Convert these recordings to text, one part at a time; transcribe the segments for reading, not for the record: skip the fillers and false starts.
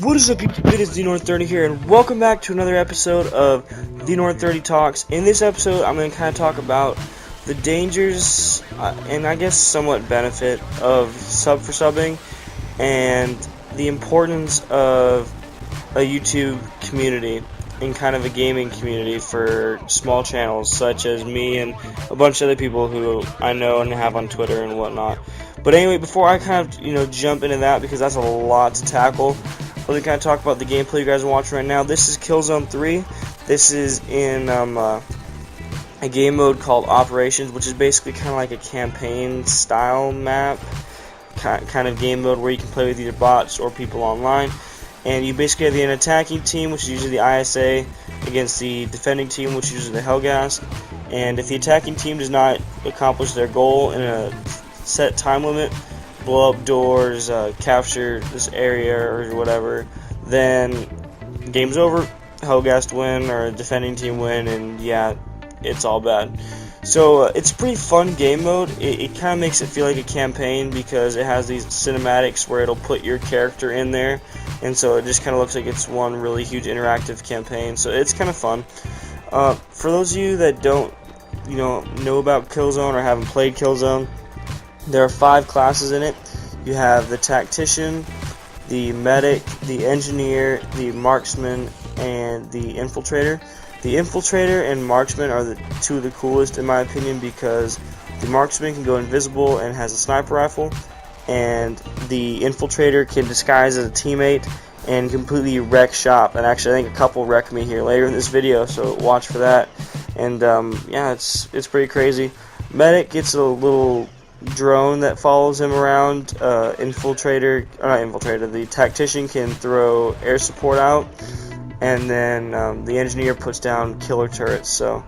What is up, YouTube? It is TheNord30 here, and welcome back to another episode of TheNord30 Talks. In this episode, I'm going to kind of talk about the dangers and I guess somewhat benefit of sub for subbing and the importance of a YouTube community and kind of a gaming community for small channels such as me and a bunch of other people who I know and have on Twitter and whatnot. But anyway, before I kind of jump into that, because that's a lot to tackle, let me kind of talk about the gameplay you guys are watching right now. This is Killzone 3. This is in a game mode called Operations, which is basically kind of like a campaign style map kind of game mode where you can play with either bots or people online. And you basically have an attacking team, which is usually the ISA, against the defending team, which is usually the Hellgas. And if the attacking team does not accomplish their goal in a set time limit, blow up doors, capture this area or whatever, then game's over. Hellgas win or defending team win, and yeah, it's all bad. So it's a pretty fun game mode. It kind of makes it feel like a campaign because it has these cinematics where it'll put your character in there, and so it just kind of looks like it's one really huge interactive campaign. So it's kind of fun. For those of you that don't know about Killzone or haven't played Killzone, there are 5 classes in it. You have the tactician, the medic, the engineer, the marksman, and the infiltrator. The infiltrator and marksman are the 2 of the coolest in my opinion because the marksman can go invisible and has a sniper rifle, and the infiltrator can disguise as a teammate and completely wreck shop. And actually I think a couple wreck me here later in this video, so watch for that. And yeah, it's pretty crazy. Medic gets a little drone that follows him around. The tactician can throw air support out, and then the engineer puts down killer turrets. So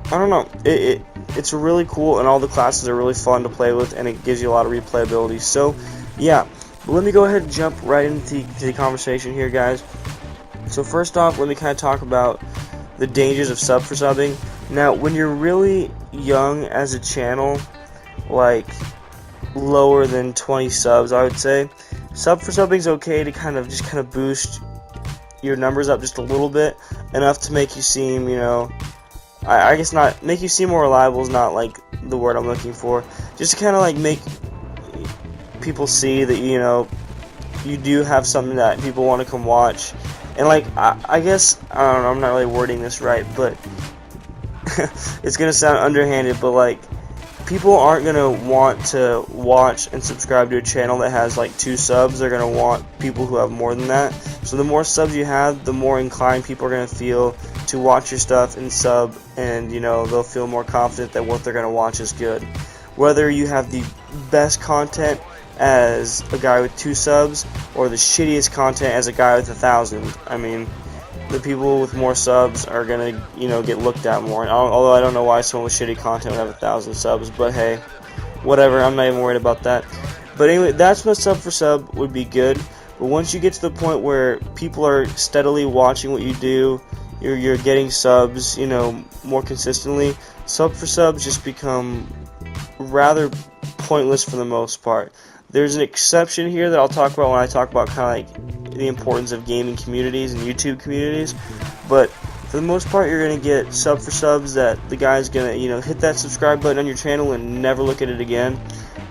I don't know, it's really cool, and all the classes are really fun to play with, and it gives you a lot of replayability. So yeah, but let me go ahead and jump right into the conversation here, guys. So first off, let me kind of talk about the dangers of sub for subbing. Now, when you're really young as a channel, like lower than 20 subs, I would say sub for subbing is okay to kind of boost your numbers up just a little bit, enough to make you seem, I guess not make you seem more reliable is not like the word I'm looking for, just to kind of like make people see that you do have something that people want to come watch. And like I guess I don't know, I'm not really wording this right, but it's gonna sound underhanded, but like people aren't gonna want to watch and subscribe to a channel that has like 2 subs. They're gonna want people who have more than that. So the more subs you have, the more inclined people are gonna feel to watch your stuff and sub, and they'll feel more confident that what they're gonna watch is good. Whether you have the best content as a guy with 2 subs or the shittiest content as a guy with 1,000, I mean, the people with more subs are gonna, get looked at more. Although I don't know why someone with shitty content would have 1,000 subs, but hey, whatever. I'm not even worried about that. But anyway, that's what sub for sub would be good. But once you get to the point where people are steadily watching what you do, you're getting subs, more consistently, sub for subs just become rather pointless for the most part. There's an exception here that I'll talk about when I talk about kind of like the importance of gaming communities and YouTube communities, but for the most part you're going to get sub for subs that the guy's going to hit that subscribe button on your channel and never look at it again,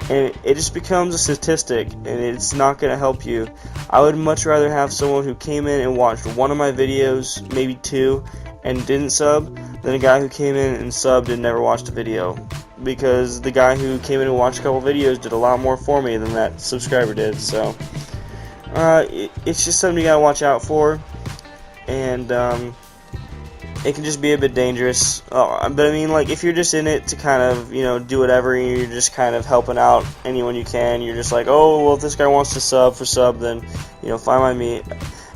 and it just becomes a statistic, and it's not going to help you. I would much rather have someone who came in and watched one of my videos, maybe 2, and didn't sub, than a guy who came in and subbed and never watched a video. Because the guy who came in and watched a couple videos did a lot more for me than that subscriber did. So it's just something you gotta watch out for, and it can just be a bit dangerous. But I mean, like, if you're just in it to kind of do whatever, and you're just kind of helping out anyone you can, you're just like, oh well, if this guy wants to sub for sub, then fine by me.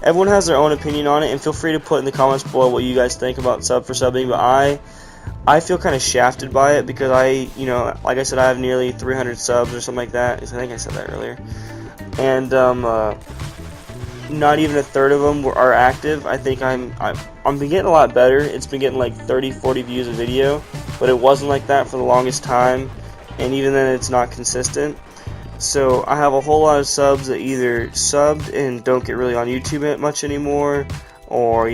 Everyone has their own opinion on it, and feel free to put in the comments below what you guys think about sub for subbing. But I feel kind of shafted by it because like I said, I have nearly 300 subs or something like that. I think I said that earlier. And not even a third of them are active. I think I'm been getting a lot better. It's been getting like 30-40 views a video, but it wasn't like that for the longest time, and even then it's not consistent. So I have a whole lot of subs that either subbed and don't get really on YouTube much anymore, or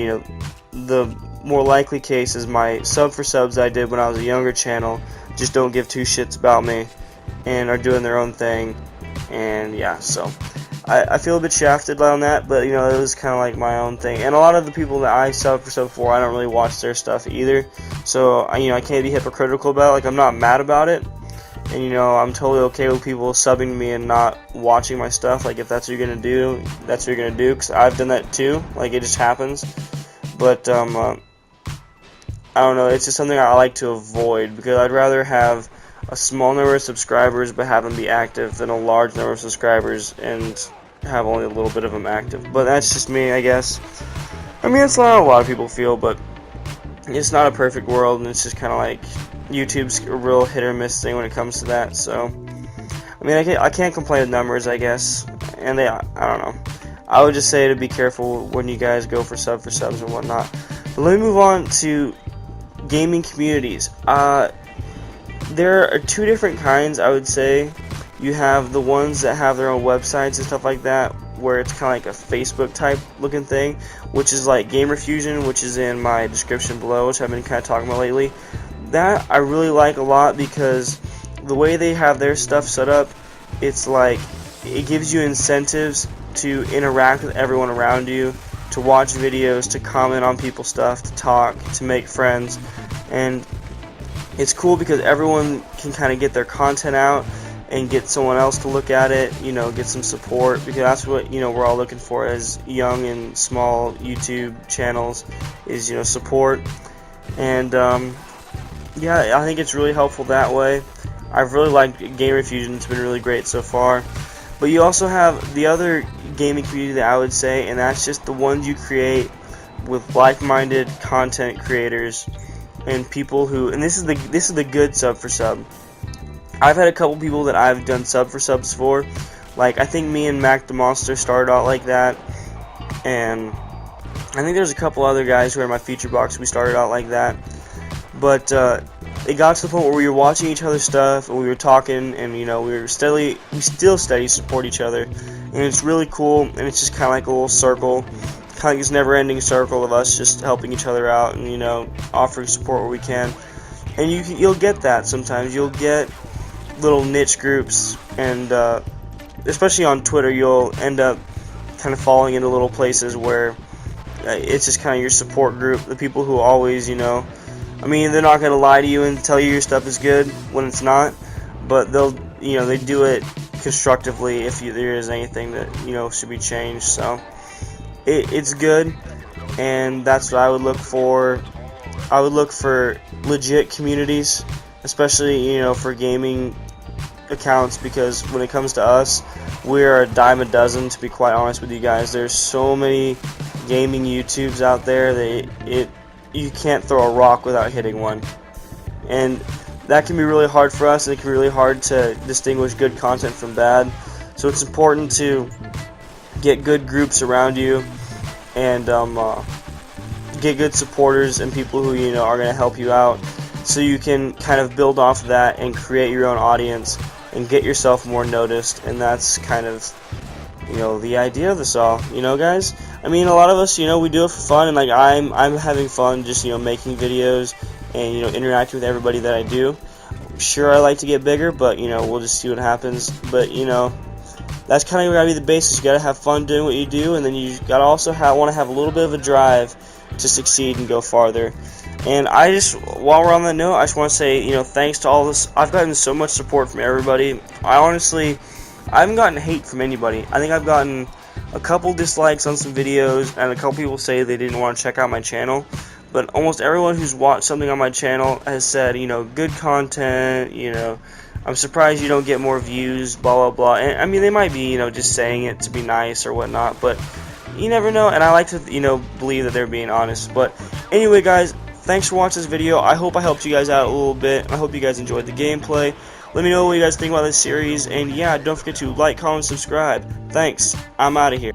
the more likely case is my sub for subs I did when I was a younger channel just don't give two shits about me and are doing their own thing. And yeah, so I feel a bit shafted on that, but it was kind of like my own thing. And a lot of the people that I sub for, I don't really watch their stuff either. So I can't be hypocritical about it. Like, I'm not mad about it, and I'm totally okay with people subbing to me and not watching my stuff. Like, if that's what you're gonna do, that's what you're gonna do. Because I've done that too. Like, it just happens. But I don't know. It's just something I like to avoid, because I'd rather have a small number of subscribers but have them be active than a large number of subscribers and have only a little bit of them active. But that's just me, I guess. I mean, it's not how a lot of people feel, but it's not a perfect world, and it's just kind of like YouTube's a real hit or miss thing when it comes to that. So I mean, I can't complain with numbers, I guess, and I don't know. I would just say to be careful when you guys go for subs and whatnot. But let me move on to gaming communities. There are two different kinds, I would say. You have the ones that have their own websites and stuff like that, where it's kind of like a Facebook type looking thing, which is like Gamer Fusion, which is in my description below, which I've been kind of talking about lately. That I really like a lot, because the way they have their stuff set up, it's like it gives you incentives to interact with everyone around you, to watch videos, to comment on people's stuff, to talk, to make friends. And it's cool because everyone can kind of get their content out and get someone else to look at it, get some support, because that's what we're all looking for as young and small YouTube channels, is support. And yeah, I think it's really helpful that way. I've really liked Gamer Fusion. It's been really great so far. But you also have the other gaming community that I would say, and that's just the ones you create with like-minded content creators and people who, and this is the good sub for sub. I've had a couple people that I've done sub for subs for. Like, I think me and Mac the Monster started out like that, and I think there's a couple other guys who are in my feature box. We started out like that, but it got to the point where we were watching each other's stuff and we were talking, and we still steady support each other, and it's really cool. And it's just kind of like a little circle, kind of like this never-ending circle of us just helping each other out and offering support where we can. And you'll get that sometimes. You'll get little niche groups, and especially on Twitter, you'll end up kind of falling into little places where it's just kind of your support group, the people who always, I mean, they're not going to lie to you and tell you your stuff is good when it's not, but they'll, they do it constructively if there is anything that, should be changed. So it's good, and that's what I would look for. I would look for legit communities, especially, for gaming accounts, because when it comes to us, we're a dime a dozen, to be quite honest with you guys. There's so many gaming YouTubes out there that you can't throw a rock without hitting one, and that can be really hard for us, and it can be really hard to distinguish good content from bad. So it's important to get good groups around you, and get good supporters and people who are going to help you out, so you can kind of build off of that and create your own audience and get yourself more noticed. And that's kind of the idea of this all, guys. I mean, a lot of us, we do it for fun, and like I'm having fun just making videos and interacting with everybody that I do. Sure, I like to get bigger, but we'll just see what happens. But that's kind of gotta be the basis. You gotta have fun doing what you do, and then you gotta also want to have a little bit of a drive to succeed and go farther. And while we're on that note, I just want to say, thanks to all this. I've gotten so much support from everybody. I haven't gotten hate from anybody. I think I've gotten a couple dislikes on some videos, and a couple people say they didn't want to check out my channel. But almost everyone who's watched something on my channel has said, good content, I'm surprised you don't get more views, blah, blah, blah. And I mean, they might be, just saying it to be nice or whatnot, but you never know, and I like to, believe that they're being honest. But anyway, guys, thanks for watching this video. I hope I helped you guys out a little bit. I hope you guys enjoyed the gameplay. Let me know what you guys think about this series, and yeah, don't forget to like, comment, subscribe. Thanks. I'm out of here.